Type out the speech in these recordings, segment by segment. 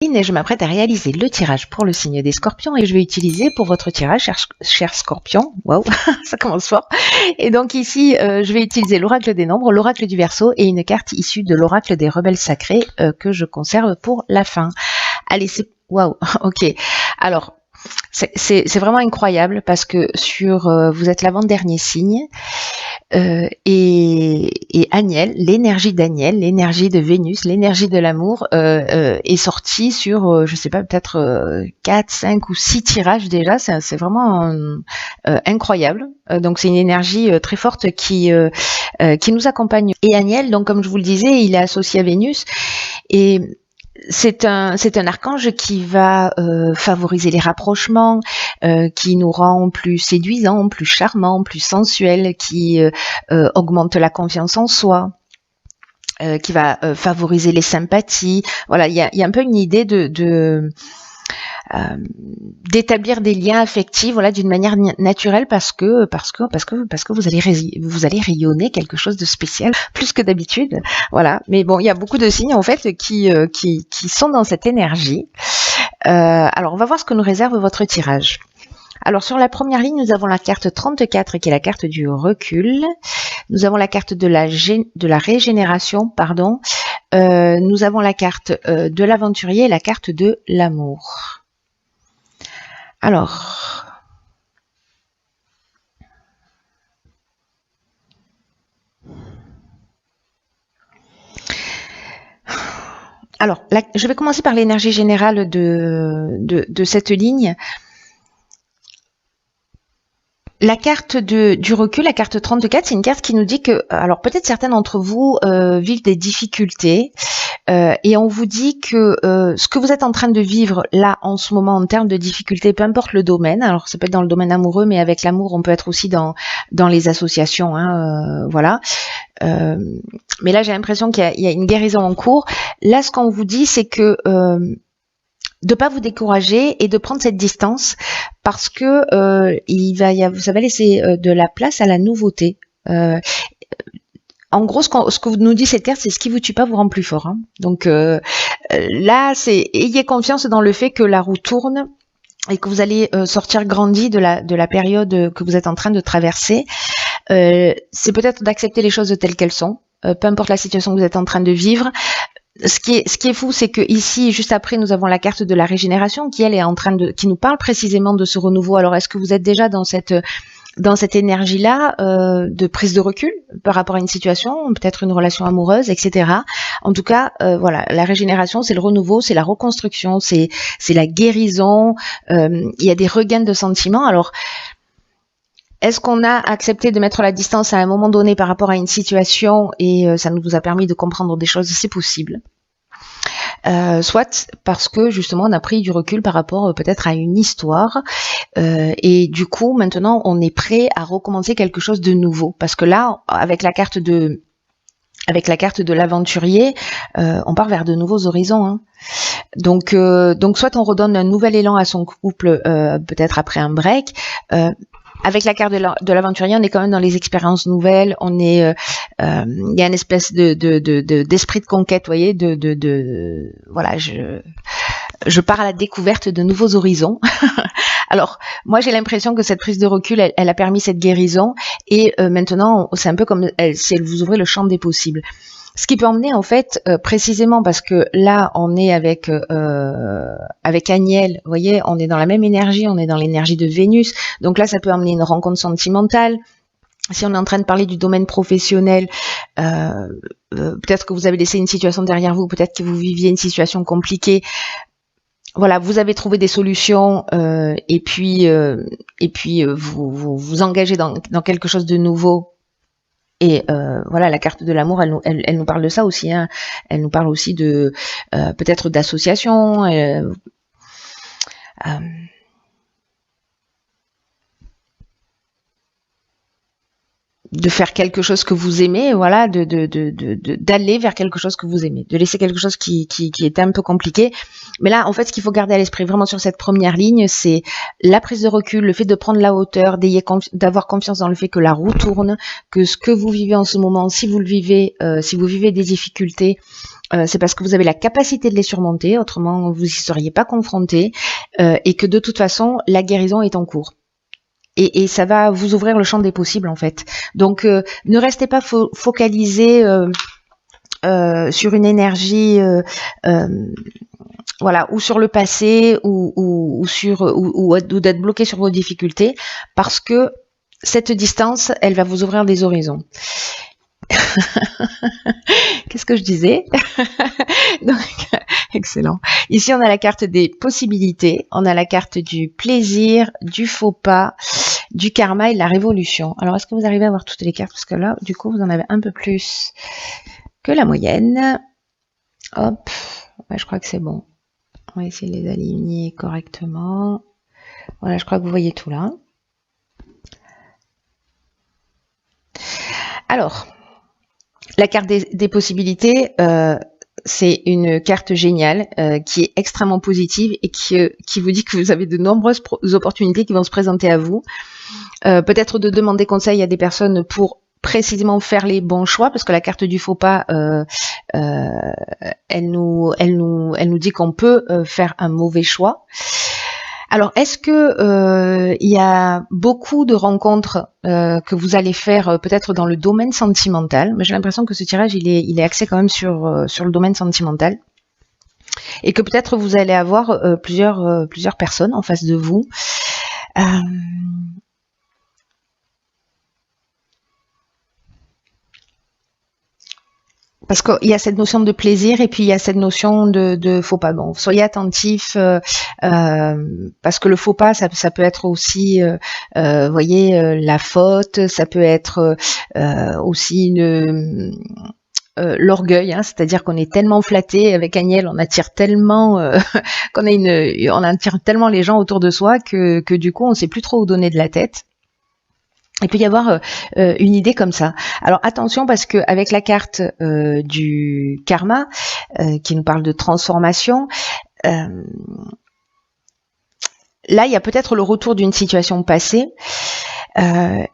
Et je m'apprête à réaliser le tirage pour le signe des scorpions et je vais utiliser pour votre tirage, cher scorpion, waouh, ça commence fort. Et donc ici, je vais utiliser l'oracle des nombres, l'oracle du Verseau et une carte issue de l'oracle des rebelles sacrés que je conserve pour la fin. Allez, c'est waouh, ok. Alors, c'est vraiment incroyable parce que vous êtes l'avant-dernier signe. Et Aniel, l'énergie d'Aniel, l'énergie de Vénus, l'énergie de l'amour est sortie sur, je sais pas, peut-être 4, 5 ou 6 tirages déjà. C'est vraiment incroyable. Donc c'est une énergie très forte qui nous accompagne. Et Aniel, donc comme je vous le disais, il est associé à Vénus et c'est un archange qui va favoriser les rapprochements, qui nous rend plus séduisants, plus charmants, plus sensuels, qui augmente la confiance en soi, qui va favoriser les sympathies. Voilà, il y a un peu une idée d'établir des liens affectifs, voilà, d'une manière naturelle parce que vous allez rayonner quelque chose de spécial plus que d'habitude, voilà. Mais bon, il y a beaucoup de signes en fait qui sont dans cette énergie. Alors on va voir ce que nous réserve votre tirage. Alors sur la première ligne, nous avons la carte 34 qui est la carte du recul. Nous avons la carte de la régénération, pardon. Nous avons la carte de l'aventurier et la carte de l'amour. Alors, je vais commencer par l'énergie générale de cette ligne. La carte du recul, la carte 34, c'est une carte qui nous dit que, alors peut-être certains d'entre vous vivent des difficultés et on vous dit que ce que vous êtes en train de vivre là en ce moment en termes de difficultés, peu importe le domaine, alors ça peut être dans le domaine amoureux, mais avec l'amour on peut être aussi dans les associations, voilà. Mais là j'ai l'impression qu'il y a une guérison en cours. Là ce qu'on vous dit c'est que de pas vous décourager et de prendre cette distance parce que ça va laisser de la place à la nouveauté. En gros, ce que nous dit cette carte, c'est ce qui vous tue pas vous rend plus fort. Hein. Donc là, ayez confiance dans le fait que la roue tourne et que vous allez sortir grandi de la période que vous êtes en train de traverser. C'est peut-être d'accepter les choses telles qu'elles sont, peu importe la situation que vous êtes en train de vivre. Ce qui est fou, c'est que ici, juste après, nous avons la carte de la régénération qui, elle, est qui nous parle précisément de ce renouveau. Alors, est-ce que vous êtes déjà dans cette énergie-là de prise de recul par rapport à une situation, peut-être une relation amoureuse, etc. En tout cas, voilà, la régénération, c'est le renouveau, c'est la reconstruction, c'est la guérison. Il y a des regains de sentiments. Alors, est-ce qu'on a accepté de mettre la distance à un moment donné par rapport à une situation et ça nous a permis de comprendre des choses? C'est possible. Soit parce que justement on a pris du recul par rapport peut-être à une histoire et du coup maintenant on est prêt à recommencer quelque chose de nouveau parce que là avec la carte de l'aventurier, on part vers de nouveaux horizons. Hein. Donc soit on redonne un nouvel élan à son couple peut-être après un break. Avec la carte de l'aventurier, on est quand même dans les expériences nouvelles. On est, il y a une espèce d'esprit de conquête, vous voyez, voilà, je pars à la découverte de nouveaux horizons. Alors, moi, j'ai l'impression que cette prise de recul, elle a permis cette guérison. Et maintenant, c'est un peu comme si elle vous ouvrait le champ des possibles. Ce qui peut emmener en fait précisément parce que là on est avec Aniel, vous voyez, on est dans la même énergie, on est dans l'énergie de Vénus, donc là ça peut emmener une rencontre sentimentale. Si on est en train de parler du domaine professionnel, peut-être que vous avez laissé une situation derrière vous, peut-être que vous viviez une situation compliquée. Voilà, vous avez trouvé des solutions et puis vous vous engagez dans quelque chose de nouveau. Et voilà, la carte de l'amour, elle nous parle de ça aussi. Hein. Elle nous parle aussi de peut-être d'association. de faire quelque chose que vous aimez, voilà, d'aller vers quelque chose que vous aimez, de laisser quelque chose qui est un peu compliqué. Mais là, en fait, ce qu'il faut garder à l'esprit vraiment sur cette première ligne, c'est la prise de recul, le fait de prendre la hauteur, d'avoir confiance dans le fait que la roue tourne, que ce que vous vivez en ce moment, si vous vivez des difficultés, c'est parce que vous avez la capacité de les surmonter, autrement vous y seriez pas confronté, et que de toute façon, la guérison est en cours. Et ça va vous ouvrir le champ des possibles en fait. Donc ne restez pas focalisé sur une énergie voilà, ou sur le passé ou d'être bloqué sur vos difficultés, parce que cette distance, elle va vous ouvrir des horizons. Qu'est-ce que je disais? Donc, excellent. Ici, on a la carte des possibilités, on a la carte du plaisir, du faux pas, du karma et de la révolution. Alors, est-ce que vous arrivez à voir toutes les cartes? Parce que là, du coup, vous en avez un peu plus que la moyenne. Hop, ouais, je crois que c'est bon. On va essayer de les aligner correctement. Voilà, je crois que vous voyez tout là. Alors, la carte des possibilités, c'est une carte géniale qui est extrêmement positive et qui vous dit que vous avez de nombreuses opportunités qui vont se présenter à vous. Peut-être de demander conseil à des personnes pour précisément faire les bons choix, parce que la carte du faux pas, elle nous dit qu'on peut faire un mauvais choix. Alors, est-ce que il y a beaucoup de rencontres que vous allez faire peut-être dans le domaine sentimental? Mais j'ai l'impression que ce tirage, il est axé quand même sur le domaine sentimental, et que peut-être vous allez avoir plusieurs personnes en face de vous. Parce qu'il y a cette notion de plaisir et puis il y a cette notion de faux pas. Bon, soyez attentifs parce que le faux pas, ça peut être aussi, voyez, la faute, ça peut être aussi l'orgueil, hein, c'est-à-dire qu'on est tellement flatté avec Agnelle, on attire tellement on attire tellement les gens autour de soi que du coup on sait plus trop où donner de la tête. Il peut y avoir une idée comme ça. Alors attention, parce que avec la carte du karma qui nous parle de transformation, là il y a peut-être le retour d'une situation passée, mais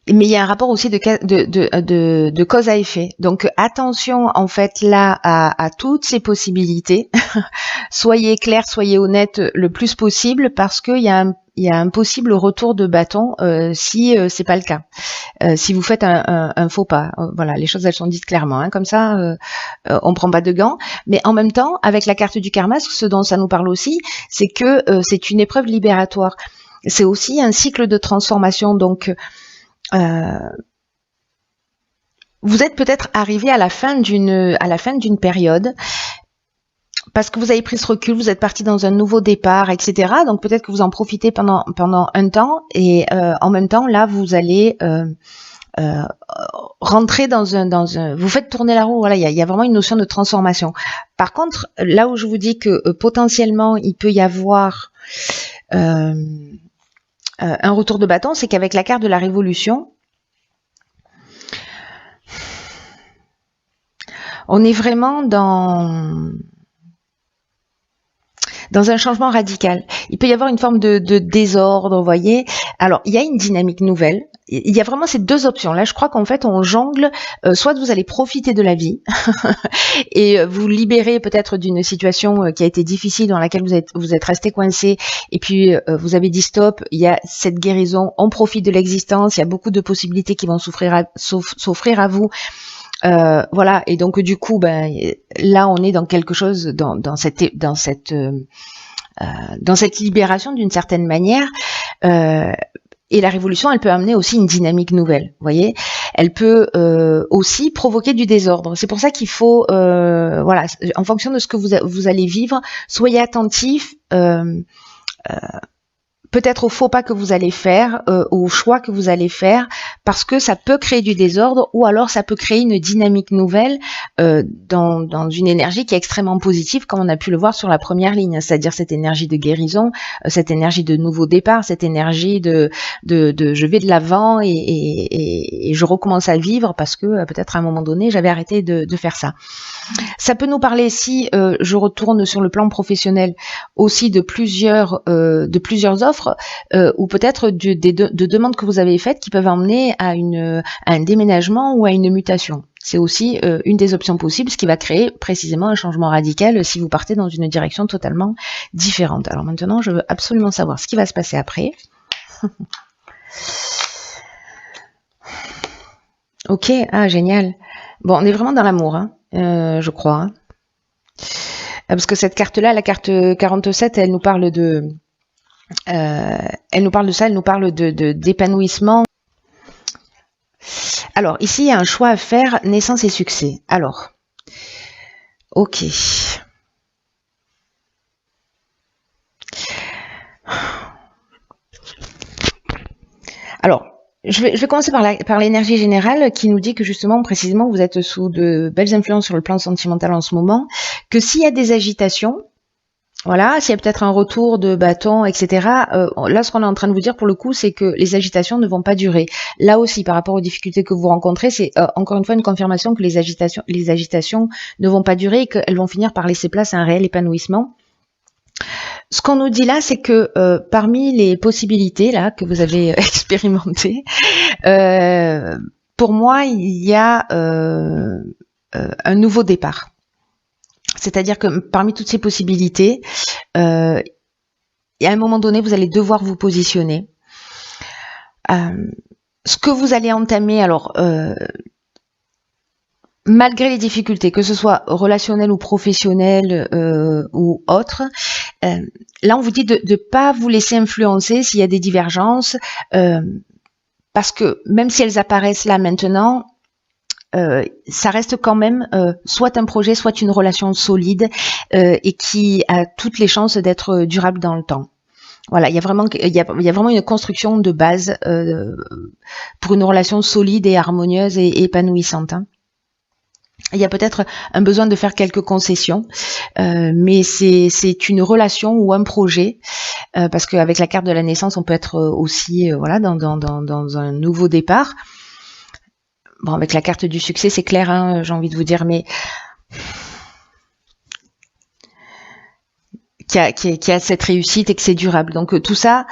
il y a un rapport aussi de cause à effet. Donc attention en fait là à toutes ces possibilités. Soyez clair, soyez honnête le plus possible, parce qu'il y a un possible retour de bâton si c'est pas le cas. Si vous faites un faux pas, voilà, les choses elles sont dites clairement, hein, comme ça on prend pas de gants. Mais en même temps, avec la carte du karma, ce dont ça nous parle aussi, c'est que c'est une épreuve libératoire. C'est aussi un cycle de transformation. Donc vous êtes peut-être arrivé à la fin d'une période, parce que vous avez pris ce recul, vous êtes parti dans un nouveau départ, etc. Donc peut-être que vous en profitez pendant un temps, et en même temps là vous allez rentrer dans un, vous faites tourner la roue. Voilà, il y a vraiment une notion de transformation. Par contre, là où je vous dis que potentiellement il peut y avoir un retour de bâton, c'est qu'avec la carte de la révolution, on est vraiment dans un changement radical. Il peut y avoir une forme de désordre, vous voyez. Alors, il y a une dynamique nouvelle. Il y a vraiment ces deux options. Là, je crois qu'en fait, on jongle. Soit vous allez profiter de la vie et vous libérer peut-être d'une situation qui a été difficile, dans laquelle vous êtes resté coincé, et puis vous avez dit stop, il y a cette guérison, on profite de l'existence, il y a beaucoup de possibilités qui vont s'offrir à vous. Voilà, et donc du coup, ben là, on est dans quelque chose, dans cette libération d'une certaine manière. Et la révolution, elle peut amener aussi une dynamique nouvelle. Vous voyez, elle peut aussi provoquer du désordre. C'est pour ça qu'il faut, voilà, en fonction de ce que vous allez vivre, soyez attentifs. peut-être au faux pas que vous allez faire, au choix que vous allez faire, parce que ça peut créer du désordre ou alors ça peut créer une dynamique nouvelle dans une énergie qui est extrêmement positive, comme on a pu le voir sur la première ligne, c'est-à-dire cette énergie de guérison, cette énergie de nouveau départ, cette énergie de je vais de l'avant et je recommence à vivre parce que peut-être à un moment donné j'avais arrêté de faire ça. Ça peut nous parler, si je retourne sur le plan professionnel, aussi de plusieurs offres ou peut-être de demandes que vous avez faites qui peuvent emmener à un déménagement ou à une mutation. C'est aussi une des options possibles, ce qui va créer précisément un changement radical si vous partez dans une direction totalement différente. Alors maintenant, je veux absolument savoir ce qui va se passer après. Ok, ah génial. Bon, on est vraiment dans l'amour, hein, je crois. Hein. Parce que cette carte-là, la carte 47, elle nous parle de... elle nous parle de ça, elle nous parle d'épanouissement. Alors, ici, il y a un choix à faire, naissance et succès. Alors, ok. Alors, je vais commencer par l'énergie générale qui nous dit que justement, précisément, vous êtes sous de belles influences sur le plan sentimental en ce moment, que s'il y a des agitations, voilà, s'il y a peut-être un retour de bâton, etc. Là, ce qu'on est en train de vous dire pour le coup, c'est que les agitations ne vont pas durer. Là aussi, par rapport aux difficultés que vous rencontrez, c'est encore une fois une confirmation que les agitations ne vont pas durer et qu'elles vont finir par laisser place à un réel épanouissement. Ce qu'on nous dit là, c'est que parmi les possibilités là que vous avez expérimentées, pour moi, il y a un nouveau départ. C'est-à-dire que parmi toutes ces possibilités, et à un moment donné, vous allez devoir vous positionner. Ce que vous allez entamer, alors, malgré les difficultés, que ce soit relationnelles ou professionnelles ou autres, là, on vous dit de ne pas vous laisser influencer s'il y a des divergences, parce que même si elles apparaissent là maintenant, ça reste quand même soit un projet, soit une relation solide et qui a toutes les chances d'être durable dans le temps. Voilà, il y a vraiment une construction de base pour une relation solide et harmonieuse et épanouissante. Hein. Il y a peut-être un besoin de faire quelques concessions, mais c'est une relation ou un projet, parce qu'avec la carte de la naissance, on peut être aussi voilà dans un nouveau départ. Bon, avec la carte du succès, c'est clair, hein, j'ai envie de vous dire, mais qui a cette réussite et que c'est durable. Donc tout ça,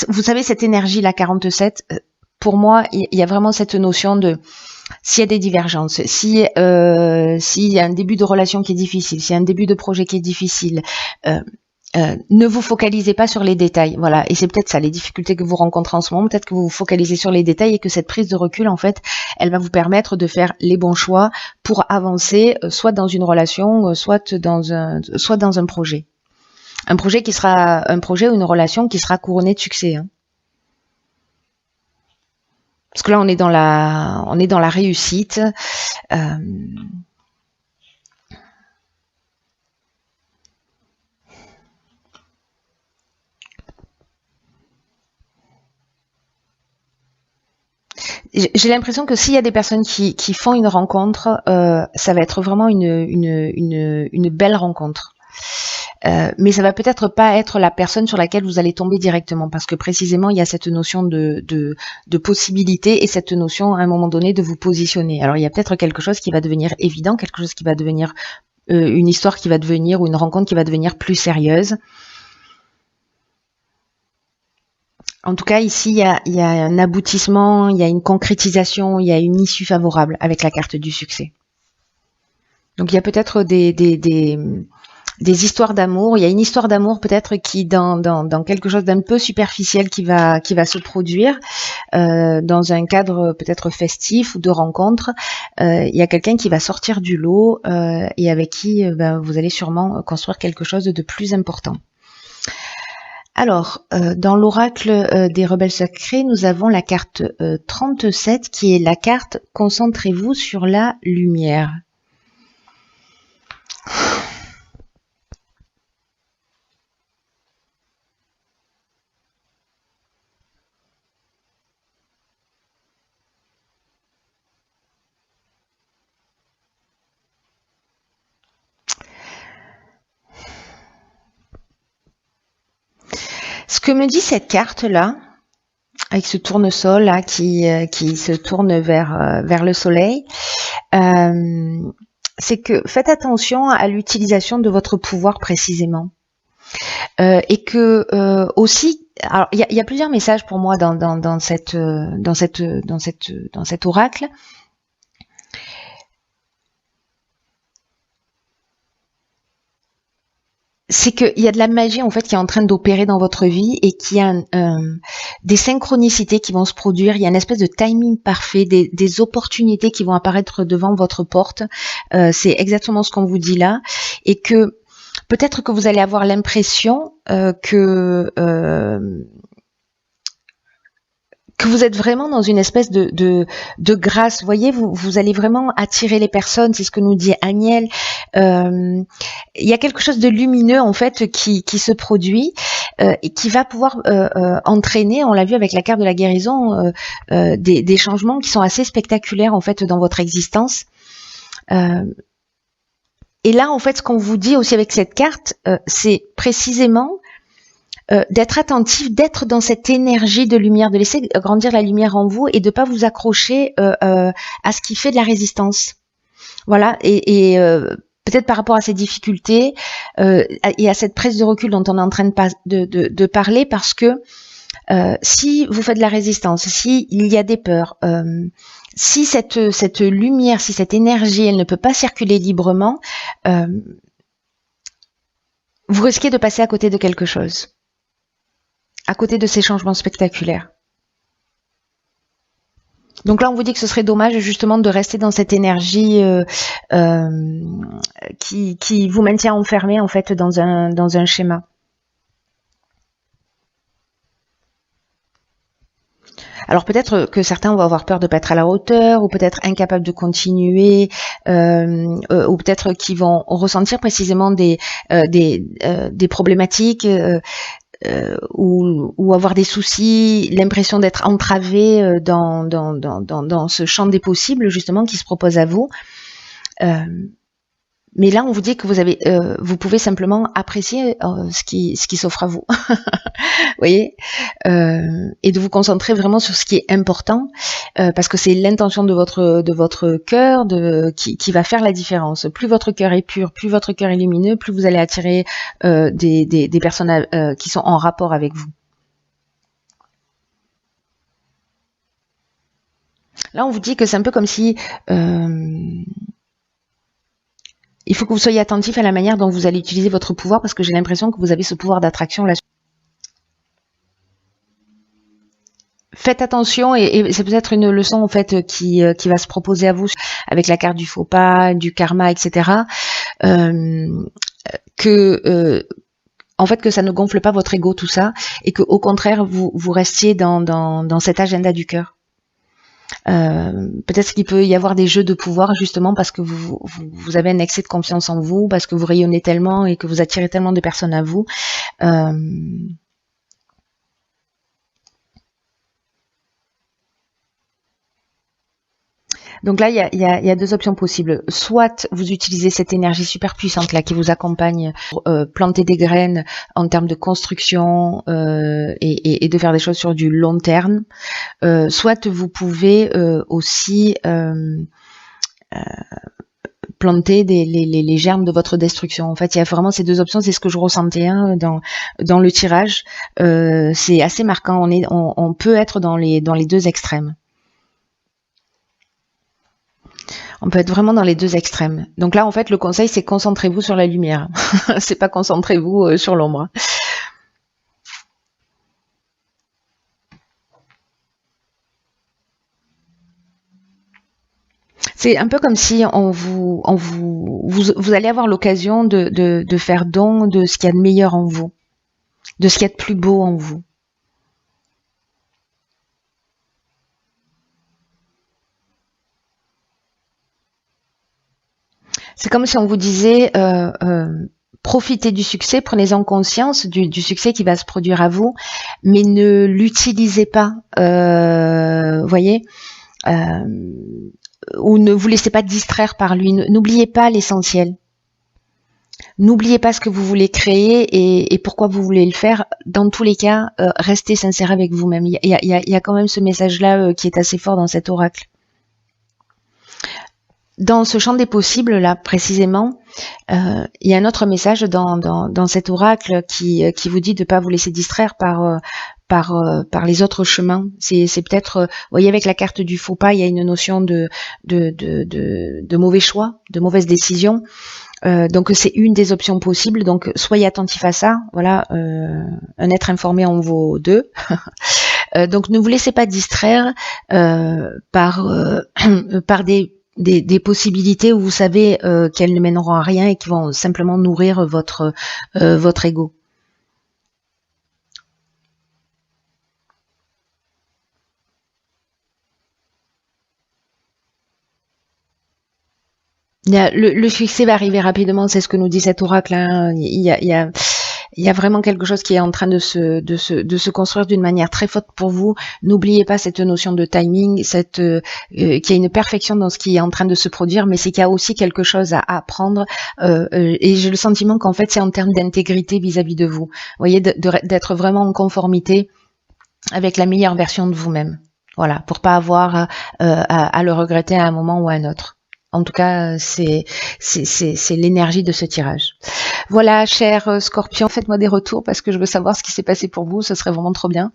vous savez, cette énergie, la 47, pour moi, il y a vraiment cette notion de s'il y a des divergences, s'il y a un début de relation qui est difficile, s'il y a un début de projet qui est difficile, ne vous focalisez pas sur les détails, voilà. Et c'est peut-être ça, les difficultés que vous rencontrez en ce moment, peut-être que vous vous focalisez sur les détails et que cette prise de recul, en fait, elle va vous permettre de faire les bons choix pour avancer, soit dans une relation, soit dans un projet. Un projet qui sera un projet ou une relation qui sera couronnée de succès. Hein. Parce que là, on est dans la réussite. J'ai l'impression que s'il y a des personnes qui font une rencontre, ça va être vraiment une belle rencontre. Mais ça va peut-être pas être la personne sur laquelle vous allez tomber directement, parce que précisément il y a cette notion de possibilité et cette notion à un moment donné de vous positionner. Alors il y a peut-être quelque chose qui va devenir évident, quelque chose qui va devenir une histoire qui va devenir ou une rencontre qui va devenir plus sérieuse. En tout cas, ici, il y a un aboutissement, il y a une concrétisation, il y a une issue favorable avec la carte du succès. Donc il y a peut-être des histoires d'amour. Il y a une histoire d'amour peut-être qui dans quelque chose d'un peu superficiel qui va se produire dans un cadre peut-être festif ou de rencontre. Il y a quelqu'un qui va sortir du lot et avec qui vous allez sûrement construire quelque chose de plus important. Alors, dans l'oracle des rebelles sacrés, nous avons la carte 37 qui est la carte « Concentrez-vous sur la lumière ». Ce que me dit cette carte-là, avec ce tournesol là qui se tourne vers le soleil, c'est que faites attention à l'utilisation de votre pouvoir précisément. Et que aussi, alors il y a plusieurs messages pour moi dans cet oracle. C'est qu'il y a de la magie en fait qui est en train d'opérer dans votre vie et qu'il y a des synchronicités qui vont se produire. Il y a une espèce de timing parfait, des opportunités qui vont apparaître devant votre porte. C'est exactement ce qu'on vous dit là, et que peut-être que vous allez avoir l'impression que vous êtes vraiment dans une espèce de grâce. Vous voyez, vous allez vraiment attirer les personnes, c'est ce que nous dit Agnel. Il y a quelque chose de lumineux en fait qui se produit et qui va pouvoir entraîner, on l'a vu avec la carte de la guérison, des changements qui sont assez spectaculaires en fait dans votre existence. Et là, en fait, ce qu'on vous dit aussi avec cette carte, c'est précisément d'être attentif, d'être dans cette énergie de lumière, de laisser grandir la lumière en vous et de pas vous accrocher à ce qui fait de la résistance. Voilà, et peut-être par rapport à ces difficultés et à cette prise de recul dont on est en train de parler, parce que si vous faites de la résistance, si il y a des peurs, si cette lumière, si cette énergie, elle ne peut pas circuler librement, vous risquez de passer à côté de quelque chose. À côté de ces changements spectaculaires. Donc là, on vous dit que ce serait dommage justement de rester dans cette énergie qui vous maintient enfermé en fait dans un schéma. Alors peut-être que certains vont avoir peur de pas être à la hauteur, ou peut-être incapables de continuer, ou peut-être qu'ils vont ressentir précisément des problématiques. Ou avoir des soucis, l'impression d'être entravé dans ce champ des possibles justement qui se propose à vous. Mais là, on vous dit que vous pouvez simplement apprécier ce qui s'offre à vous, vous voyez, et de vous concentrer vraiment sur ce qui est important, parce que c'est l'intention de votre cœur qui va faire la différence. Plus votre cœur est pur, plus votre cœur est lumineux, plus vous allez attirer des personnes qui sont en rapport avec vous. Là, on vous dit que c'est un peu comme si il faut que vous soyez attentif à la manière dont vous allez utiliser votre pouvoir, parce que j'ai l'impression que vous avez ce pouvoir d'attraction là. Faites attention, et c'est peut-être une leçon en fait qui va se proposer à vous avec la carte du faux pas, du karma, etc. En fait, que ça ne gonfle pas votre ego, tout ça, et que au contraire vous restiez dans cet agenda du cœur. Peut-être qu'il peut y avoir des jeux de pouvoir justement parce que vous avez un excès de confiance en vous, parce que vous rayonnez tellement et que vous attirez tellement de personnes à vous. Donc là, il y a deux options possibles. Soit vous utilisez cette énergie super puissante là qui vous accompagne pour planter des graines en termes de construction et de faire des choses sur du long terme. Soit vous pouvez aussi planter les germes de votre destruction. En fait, il y a vraiment ces deux options. C'est ce que je ressentais dans le tirage. C'est assez marquant. On peut être dans les deux extrêmes. On peut être vraiment dans les deux extrêmes. Donc là, en fait, le conseil, c'est concentrez-vous sur la lumière. C'est pas concentrez-vous sur l'ombre. C'est un peu comme si vous allez avoir l'occasion de faire don de ce qu'il y a de meilleur en vous, de ce qu'il y a de plus beau en vous. C'est comme si on vous disait profitez du succès, prenez-en conscience du succès qui va se produire à vous, mais ne l'utilisez pas, voyez, ou ne vous laissez pas distraire par lui. N'oubliez pas l'essentiel. N'oubliez pas ce que vous voulez créer et pourquoi vous voulez le faire. Dans tous les cas, restez sincère avec vous-même. Il y a quand même ce message-là qui est assez fort dans cet oracle. Dans ce champ des possibles, là, précisément, il y a un autre message dans cet oracle qui vous dit de ne pas vous laisser distraire par les autres chemins. C'est peut-être, vous voyez, avec la carte du faux pas, il y a une notion de mauvais choix, de mauvaise décision. Donc c'est une des options possibles. Donc soyez attentif à ça. Voilà, un être informé en vaut deux. Donc ne vous laissez pas distraire par des possibilités où vous savez qu'elles ne mèneront à rien et qui vont simplement nourrir votre ego. Le succès va arriver rapidement, c'est ce que nous dit cet oracle. Hein. Il y a vraiment quelque chose qui est en train de se construire d'une manière très forte pour vous. N'oubliez pas cette notion de timing, qu'il y a une perfection dans ce qui est en train de se produire, mais c'est qu'il y a aussi quelque chose à apprendre. Et j'ai le sentiment qu'en fait, c'est en termes d'intégrité vis-à-vis de vous. Vous voyez, d'être vraiment en conformité avec la meilleure version de vous-même. Voilà, pour pas avoir à le regretter à un moment ou à un autre. En tout cas, c'est l'énergie de ce tirage. Voilà, cher Scorpion, faites-moi des retours parce que je veux savoir ce qui s'est passé pour vous. Ce serait vraiment trop bien.